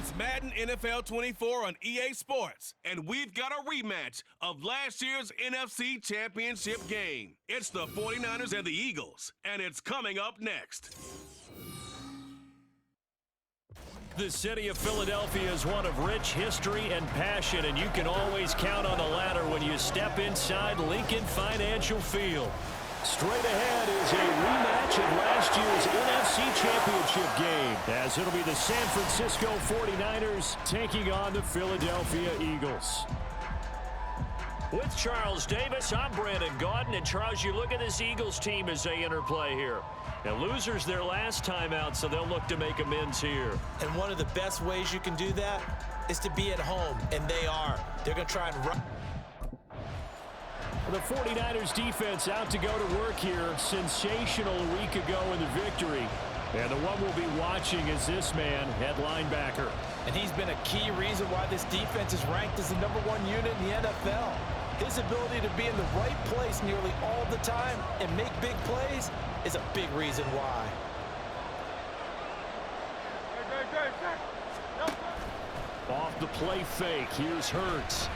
It's Madden NFL 24 on EA Sports, and we've got a rematch of last year's NFC Championship game. It's the 49ers and the Eagles, and it's coming up next. The city of Philadelphia is one of rich history and passion, and you can always count on the latter when you step inside Lincoln Financial Field. Straight ahead is a rematch of last year's NFC Championship game, as it'll be the San Francisco 49ers taking on the Philadelphia Eagles. With Charles Davis, I'm Brandon Gaudin, and Charles, you look at this Eagles team as they interplay here. Now, losers their last time out, so they'll look to make amends here. And one of the best ways you can do that is to be at home, and they are. They're going to try and run. The 49ers defense out to go to work here. Sensational a week ago in the victory. And the one we'll be watching is this man, head linebacker. And he's been a key reason why this defense is ranked as the #1 unit in the NFL. His ability to be in the right place nearly all the time and make big plays is a big reason why. Off the play fake, here's Hurts.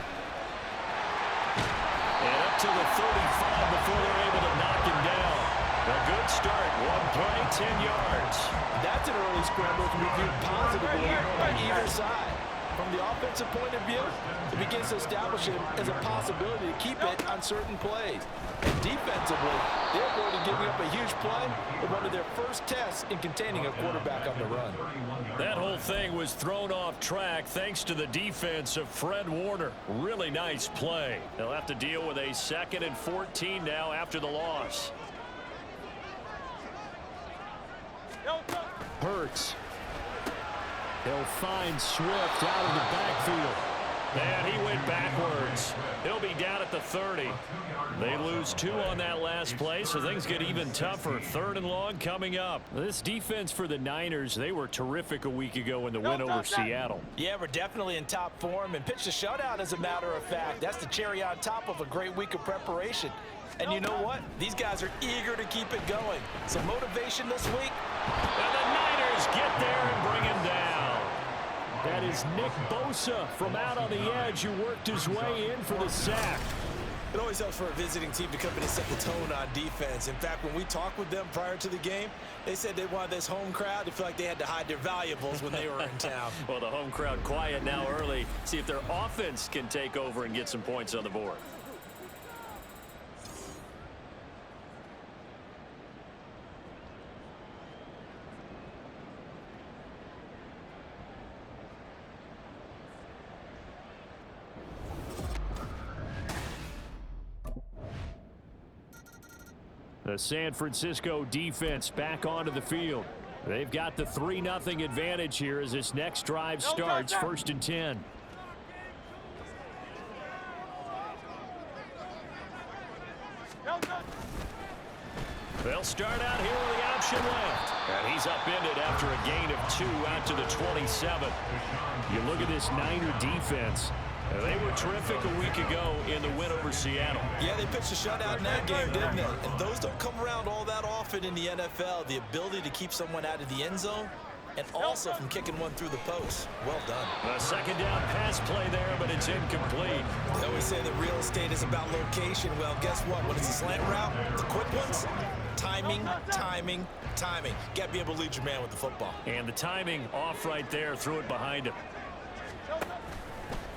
And up to the 35 before they're able to knock him down. A good start, one play, 10 yards. That's an early scramble to be viewed positively by either side. From the offensive point of view, it begins to establish him as a possibility to keep it on certain plays. And defensively, they're going to giving up a huge play in one of their first tests in containing a quarterback on the run. That whole thing was thrown off track thanks to the defense of Fred Warner. Really nice play. They'll have to deal with a 2nd and 14 now after the loss. Hurts. He'll find Swift out of the backfield. And he went backwards. He'll be down at the 30. They lose 2 on that last play, so things get even tougher. 3rd and long coming up. This defense for the Niners, they were terrific a week ago in the win over Seattle. Yeah, we're definitely in top form and pitched a shutout, as a matter of fact. That's the cherry on top of a great week of preparation. And you know what? These guys are eager to keep it going. Some motivation this week. And the Niners get there and bring him down. That is Nick Bosa from out on the edge who worked his way in for the sack. It always helps for a visiting team to come in and set the tone on defense. In fact, when we talked with them prior to the game, they said they wanted this home crowd to feel like they had to hide their valuables when they were in town. Well, the home crowd quiet now early. See if their offense can take over and get some points on the board. The San Francisco defense back onto the field. They've got the 3-0 advantage here as this next drive starts, 1st and 10. They'll start out here with the option left. And he's upended after a gain of 2 out to the 27. You look at this Niner defense. They were terrific a week ago in the win over Seattle. Yeah, they pitched a shutout in that game, didn't they? And those don't come around all that often in the NFL. The ability to keep someone out of the end zone and also from kicking one through the post. Well done. A 2nd down pass play there, but it's incomplete. They always say that real estate is about location. Well, guess what? When it's a slant route, the quick ones, timing, timing, timing. You got to be able to lead your man with the football. And the timing off right there. Threw it behind him.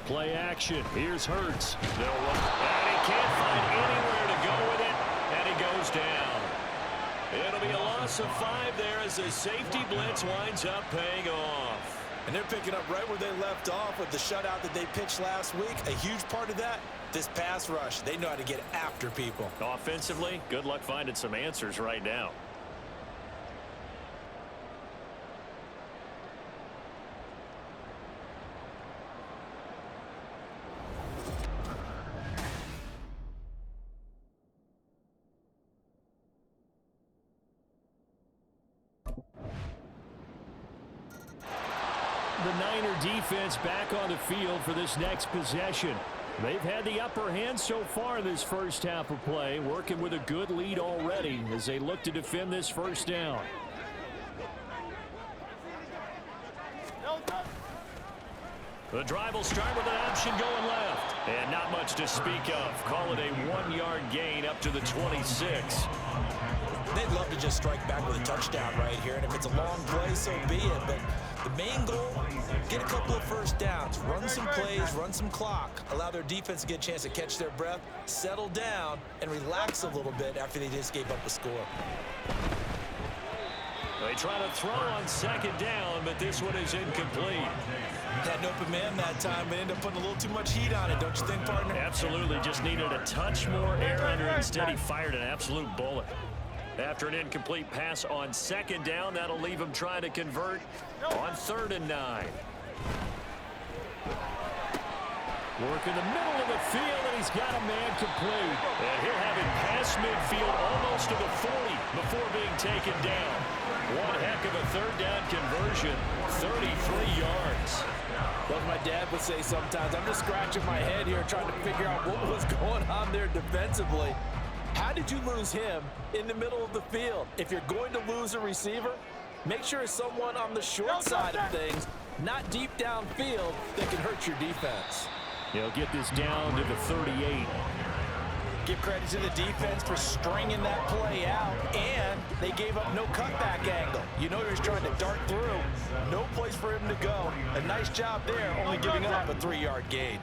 Play action. Here's Hurts. And he can't find anywhere to go with it, and he goes down. It'll be a loss of 5 there as the safety blitz winds up paying off. And they're picking up right where they left off with the shutout that they pitched last week. A huge part of that, this pass rush. They know how to get after people. Offensively, good luck finding some answers right now. The Niner defense back on the field for this next possession. They've had the upper hand so far in this first half of play, working with a good lead already as they look to defend this 1st down. The drive will start with an option going left. And not much to speak of. Call it a 1-yard gain up to the 26. They'd love to just strike back with a touchdown right here, and if it's a long play, so be it. But the main goal, get a couple of first downs, run some plays, run some clock, allow their defense to get a chance to catch their breath, settle down, and relax a little bit after they just gave up a score. They try to throw on second down, but this one is incomplete. Had an open man that time, but ended up putting a little too much heat on it, don't you think, partner? Absolutely, just needed a touch more air under it. Instead, he fired an absolute bullet. After an incomplete pass on second down, that'll leave him trying to convert on 3rd and 9. Work in the middle of the field, and he's got a man complete. And he'll have it past midfield almost to the 40 before being taken down. One heck of a 3rd down conversion, 33 yards. Like my dad would say sometimes, I'm just scratching my head here trying to figure out what was going on there defensively. How did you lose him in the middle of the field? If you're going to lose a receiver, make sure it's someone on the short side of things, not deep downfield, that can hurt your defense. He'll get this down to the 38. Give credit to the defense for stringing that play out, and they gave up no cutback angle. You know he was trying to dart through. No place for him to go. A nice job there, only giving up a 3-yard gain.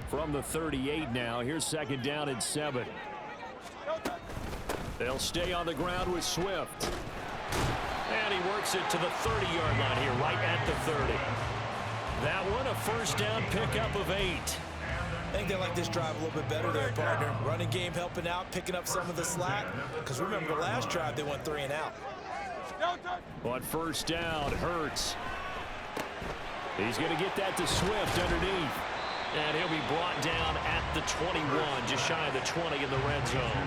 From the 38 now, here's 2nd down and 7. They'll stay on the ground with Swift. And he works it to the 30-yard line here, right at the 30. That one, a 1st down pickup of 8. I think they like this drive a little bit better there, partner. Running game helping out, picking up some of the slack. Because remember, the last drive, they went 3 and out. On 1st down, Hurts. He's going to get that to Swift underneath. And he'll be brought down at the 21, just shy of the 20 in the red zone.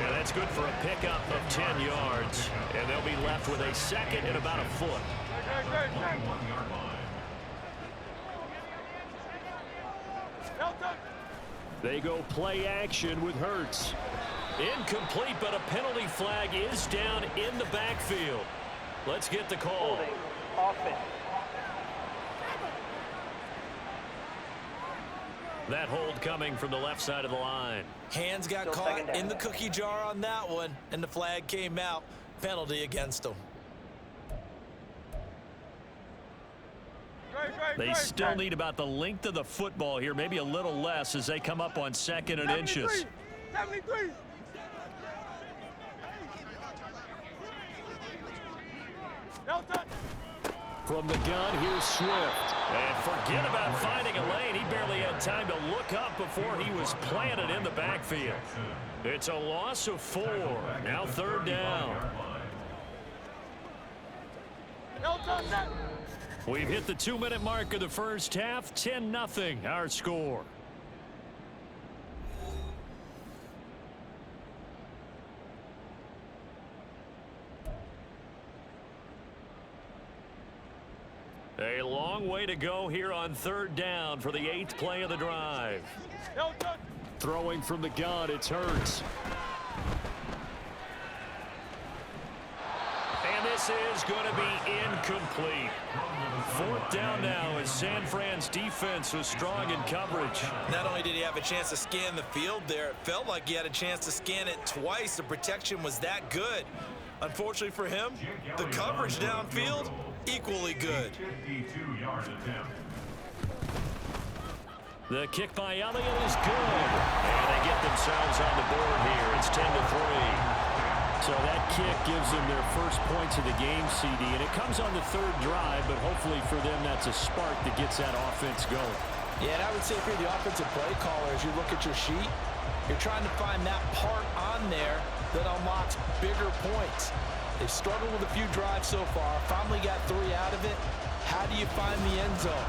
And that's good for a pickup of 10 yards. And they'll be left with a 2nd and about a foot. They go play action with Hurts. Incomplete, but a penalty flag is down in the backfield. Let's get the call. Offense. That hold coming from the left side of the line. Hands got caught in the cookie jar on that one, and the flag came out. Penalty against them. They still need about the length of the football here, maybe a little less as they come up on 2nd and inches. 73. From the gun, here's Swift. And forget about finding a lane. He barely had time to look up before he was planted in the backfield. It's a loss of 4. Now 3rd down. We've hit the 2-minute mark of the first half. 10-0 our score. A long way to go here on 3rd down for the 8th play of the drive. Throwing from the gun, it's Hurts. And this is going to be incomplete. 4th down now as San Fran's defense was strong in coverage. Not only did he have a chance to scan the field there, it felt like he had a chance to scan it twice. The protection was that good. Unfortunately for him, the coverage downfield, equally good. The kick by Elliott is good. And they get themselves on the board here. It's 10-3. So that kick gives them their first points of the game, CD. And it comes on the 3rd drive, but hopefully for them that's a spark that gets that offense going. Yeah, and I would say if you're the offensive play caller, as you look at your sheet, you're trying to find that part on there that unlocks bigger points. They've struggled with a few drives so far. Finally got 3 out of it. How do you find the end zone?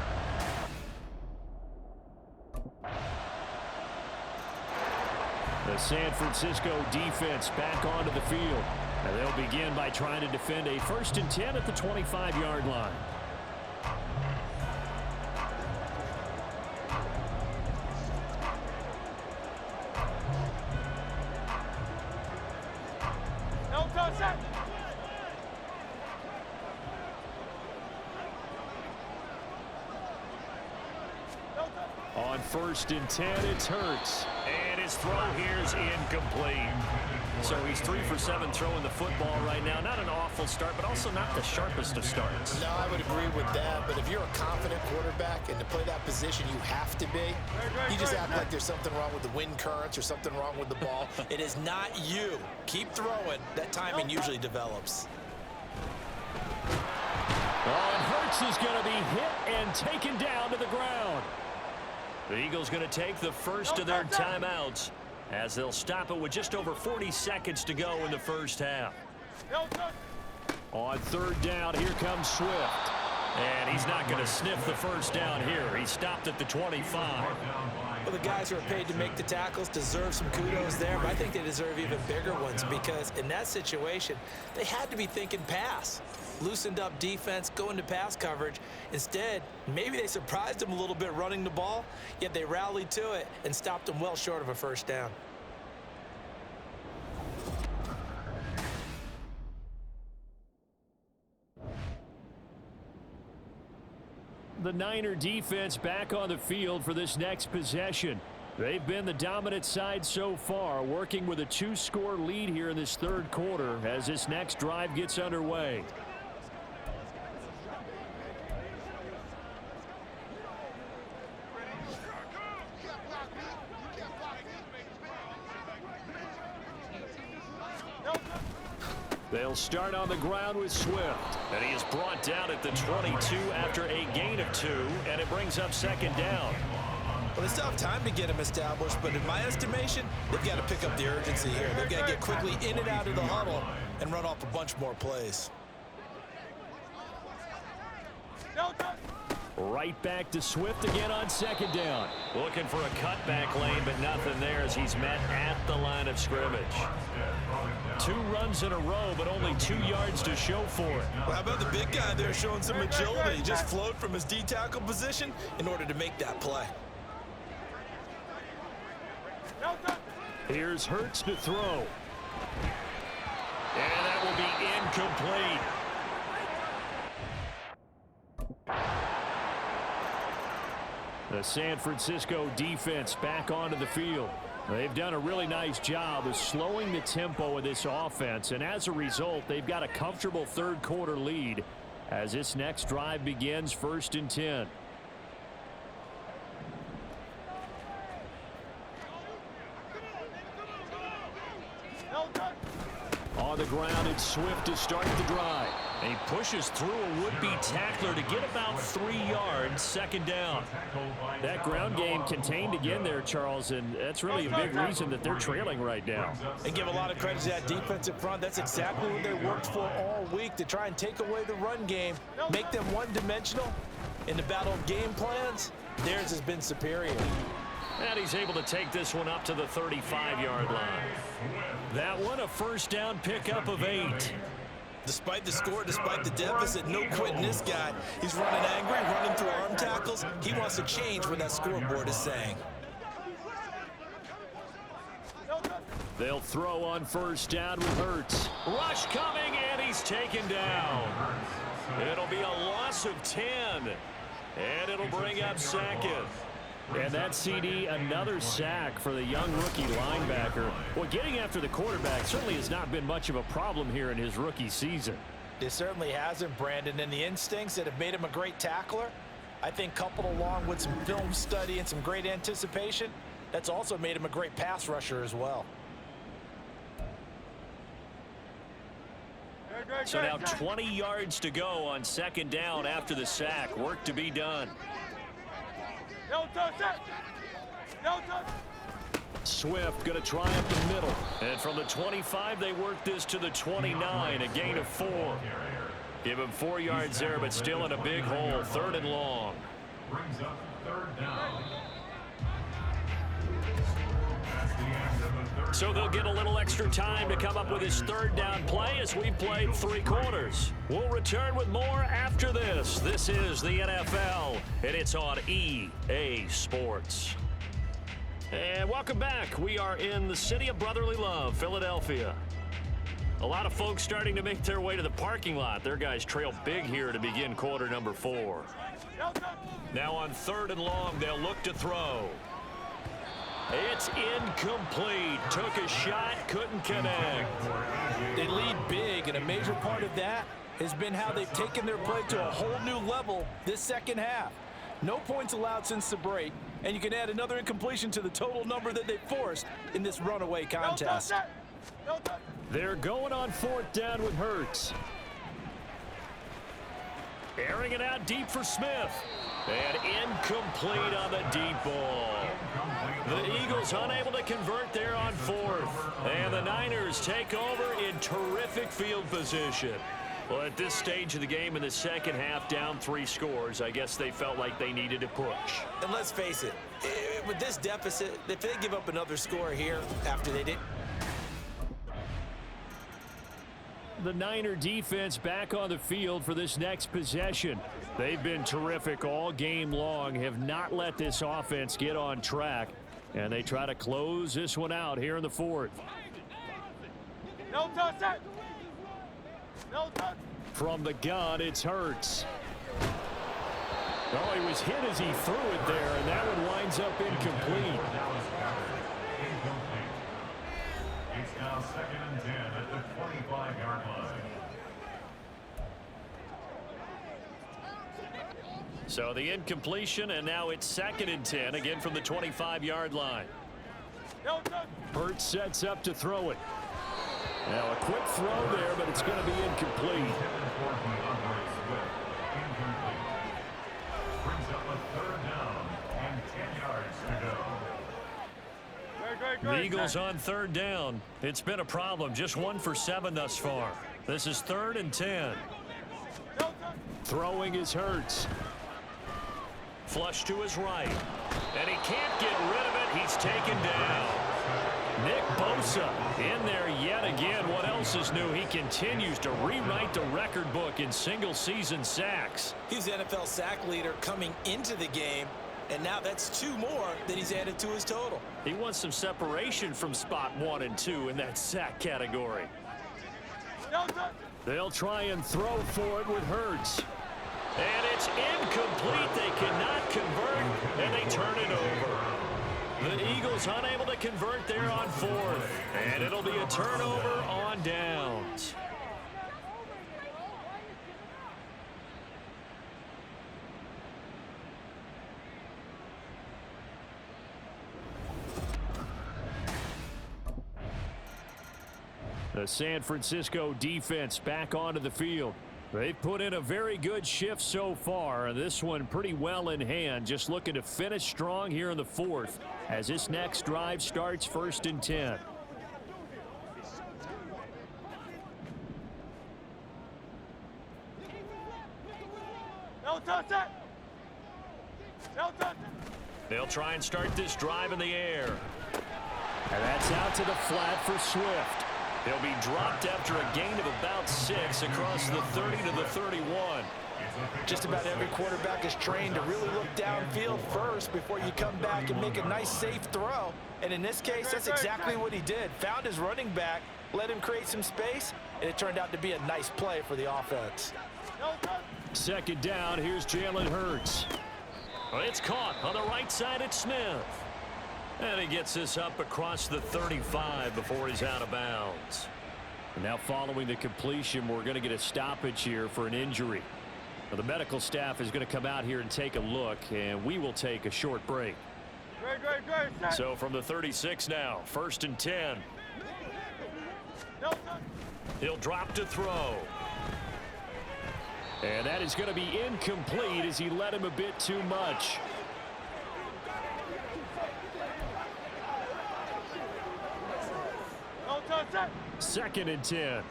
The San Francisco defense back onto the field. And they'll begin by trying to defend a 1st and 10 at the 25-yard line. 1st and 10. It's Hurts. And his throw here is incomplete. So he's 3 for 7 throwing the football right now. Not an awful start, but also not the sharpest of starts. No, I would agree with that. But if you're a confident quarterback and to play that position you have to be, you just act like there's something wrong with the wind currents or something wrong with the ball. It is not you. Keep throwing. That timing usually develops. Oh, and Hurts is going to be hit and taken down to the ground. The Eagles going to take the first of their timeouts as they'll stop it with just over 40 seconds to go in the first half. On 3rd down, here comes Swift. And he's not going to sniff the first down here. He stopped at the 25. Well, the guys who are paid to make the tackles deserve some kudos there, but I think they deserve even bigger ones because in that situation, they had to be thinking pass. Loosened up defense, going to pass coverage. Instead, maybe they surprised them a little bit running the ball, yet they rallied to it and stopped them well short of a first down. The Niner defense back on the field for this next possession. They've been the dominant side so far, working with a 2-score lead here in this 3rd quarter as this next drive gets underway. They'll start on the ground with Swift. And he is brought down at the 22 after a gain of 2, and it brings up 2nd down. Well, they still have time to get him established, but in my estimation, they've got to pick up the urgency here. They've got to get quickly in and out of the huddle and run off a bunch more plays. Right back to Swift again on 2nd down. Looking for a cutback lane, but nothing there as he's met at the line of scrimmage. 2 runs in a row, but only 2 yards to show for it. Well, how about the big guy there showing some agility? He just flowed from his D-tackle position in order to make that play. Here's Hurts to throw. And that will be incomplete. The San Francisco defense back onto the field. They've done a really nice job of slowing the tempo of this offense, and as a result, they've got a comfortable 3rd quarter lead as this next drive begins 1st and 10. On the ground, it's Swift to start the drive. And he pushes through a would-be tackler to get about 3 yards, 2nd down. That ground game contained again there, Charles, and that's really a big reason that they're trailing right now. And give a lot of credit to that defensive front. That's exactly what they worked for all week, to try and take away the run game, make them one-dimensional. In the battle of game plans, theirs has been superior. And he's able to take this one up to the 35-yard line. That one a 1st down pickup of 8. Despite the score, despite the deficit, no quitting this guy. He's running angry, running through arm tackles. He wants to change what that scoreboard is saying. They'll throw on 1st down with Hurts. Rush coming, and he's taken down. It'll be a loss of 10, and it'll bring up 2nd. And that CD, another sack for the young rookie linebacker. Well, getting after the quarterback certainly has not been much of a problem here in his rookie season. It certainly hasn't, Brandon, and the instincts that have made him a great tackler, I think coupled along with some film study and some great anticipation, that's also made him a great pass rusher as well. So now 20 yards to go on 2nd down after the sack. Work to be done. Swift going to try up the middle. And from the 25, they work this to the 29, a gain of 4. Give him 4 yards there, but still in a big hole, 3rd and long. Brings up 3rd down. So they'll get a little extra time to come up with his 3rd down play as we've played 3 quarters. We'll return with more after this. This is the NFL, and it's on EA Sports. And welcome back. We are in the city of brotherly love, Philadelphia. A lot of folks starting to make their way to the parking lot. Their guys trail big here to begin quarter number 4. Now on 3rd and long, they'll look to throw. It's incomplete. Took a shot, couldn't connect. They lead big, and a major part of that has been how they've taken their play to a whole new level this second half. No points allowed since the break, and you can add another incompletion to the total number that they forced in this runaway contest. They're going on 4th down with Hurts. Airing it out deep for Smith. And incomplete on the deep ball. The Eagles unable to convert there on 4th. And the Niners take over in terrific field position. Well, at this stage of the game in the second half, down 3 scores, I guess they felt like they needed to push. And let's face it, with this deficit, if they give up another score here after they did. The Niner defense back on the field for this next possession. They've been terrific all game long, have not let this offense get on track, and they try to close this one out here in the 4th. No touch it. No touch. From the gun, it's Hurts. Oh, he was hit as he threw it there, and that one winds up incomplete. It's now 2nd and 10 at the 25-yard line. So the incompletion, and now it's 2nd and 10, again from the 25-yard line. No touch. Hurts sets up to throw it. Now a quick throw there, but it's going to be incomplete. Brings up a 3rd down and 10 yards to go. The Eagles on 3rd down. It's been a problem. Just 1 for 7 thus far. This is 3rd and 10. Throwing is Hurts. Flush to his right. And he can't get rid of it. He's taken down. Nick Bosa in there yet again. What else is new? He continues to rewrite the record book in single-season sacks. He's the NFL sack leader coming into the game, and now that's 2 more that he's added to his total. He wants some separation from spot 1 and 2 in that sack category. They'll try and throw for it with Hurts. And it's incomplete. They cannot convert, and they turn it over. The Eagles unable to convert there on 4th. And it'll be a turnover on downs. The San Francisco defense back onto the field. They've put in a very good shift so far, and this one pretty well in hand. Just looking to finish strong here in the 4th as this next drive starts 1st and 10. No touch it. No touch it. They'll try and start this drive in the air. And that's out to the flat for Swift. He'll be dropped after a gain of about 6 across the 30 to the 31. Just about every quarterback is trained to really look downfield first before you come back and make a nice, safe throw. And in this case, that's exactly what he did. Found his running back, let him create some space, and it turned out to be a nice play for the offense. 2nd down, here's Jalen Hurts. It's caught on the right side at Smith. And he gets this up across the 35 before he's out of bounds. And now following the completion, we're going to get a stoppage here for an injury. Now, the medical staff is going to come out here and take a look, and we will take a short break. Great. So from the 36 now, 1st and 10. He'll drop to throw. And that is going to be incomplete as he led him a bit too much. No touch it. 2nd and 10.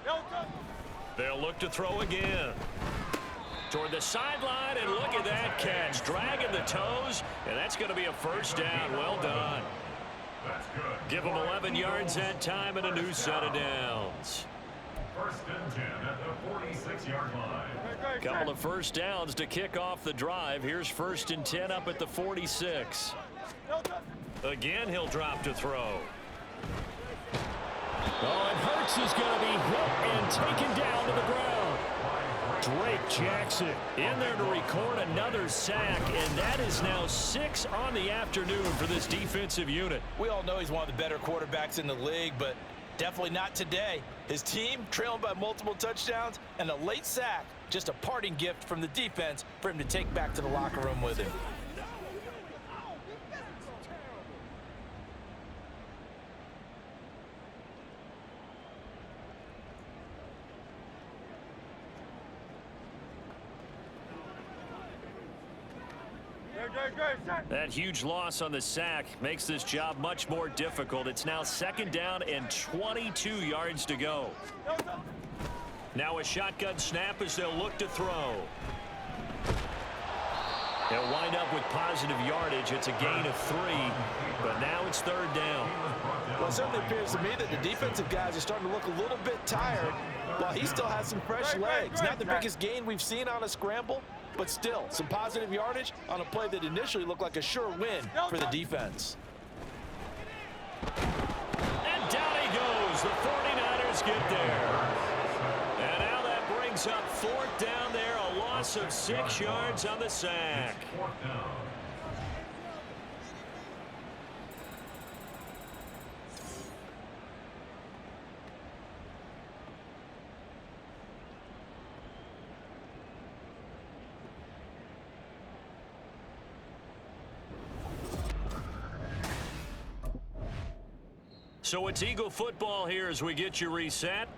No touch. They'll look to throw again. Toward the sideline, and look at that catch. Dragging the toes, and that's going to be a 1st down. Well done. That's good. Give them 11 yards that time and a new set of downs. 1st and 10 at the 46-yard line. Couple of 1st downs to kick off the drive. Here's 1st and 10 up at the 46. Again, he'll drop to throw. Oh, and Hurts is going to be hit and taken down to the ground. Drake Jackson in there to record another sack, and that is now 6 on the afternoon for this defensive unit. We all know he's one of the better quarterbacks in the league, but definitely not today. His team trailing by multiple touchdowns and a late sack, just a parting gift from the defense for him to take back to the locker room with him. That huge loss on the sack makes this job much more difficult. It's now 2nd down and 22 yards to go. Now a shotgun snap as they'll look to throw. They'll wind up with positive yardage. It's a gain of 3, but now it's 3rd down. Well, it certainly appears to me that the defensive guys are starting to look a little bit tired while he still has some fresh legs. Not the biggest gain we've seen on a scramble, but still some positive yardage on a play that initially looked like a sure win for the defense. And down he goes. The 49ers get there. And now that brings up 4th down there, a loss of 6 yards on the sack. 4th down. So it's Eagle football here as we get you reset.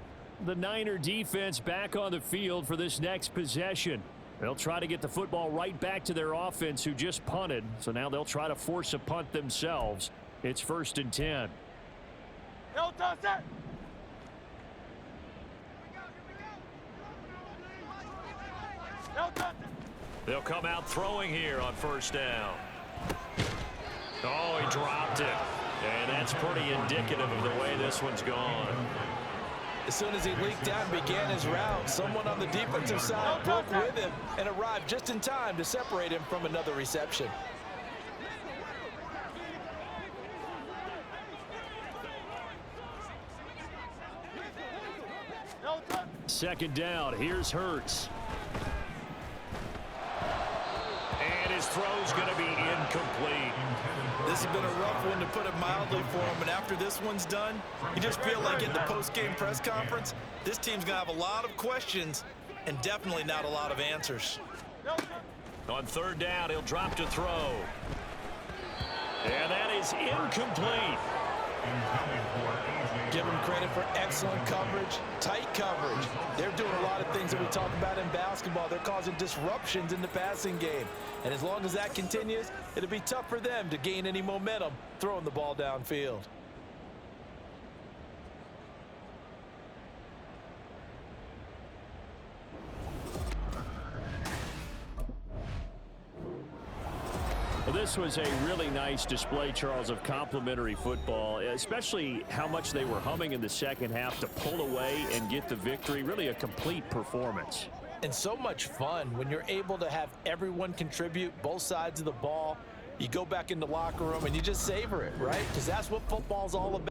The Niner defense back on the field for this next possession. They'll try to get the football right back to their offense who just punted. So now they'll try to force a punt themselves. It's 1st and 10. They'll come out throwing here on 1st down. Oh, he dropped it. And that's pretty indicative of the way this one's gone. As soon as he leaked out and began his route, someone on the defensive side broke with him and arrived just in time to separate him from another reception. Second down. Here's Hurts. And his throw's going to be incomplete. This has been a rough one, to put it mildly, for him. And after this one's done, you just feel like in the post-game press conference, this team's going to have a lot of questions and definitely not a lot of answers. On 3rd down, he'll drop to throw. And that is incomplete. Give them credit for excellent coverage, tight coverage. They're doing a lot of things that we talk about in basketball. They're causing disruptions in the passing game. And as long as that continues, it'll be tough for them to gain any momentum throwing the ball downfield. Well, this was a really nice display, Charles, of complimentary football, especially how much they were humming in the second half to pull away and get the victory. Really a complete performance. And so much fun when you're able to have everyone contribute, both sides of the ball. You go back in the locker room and you just savor it, right? Because that's what football's all about.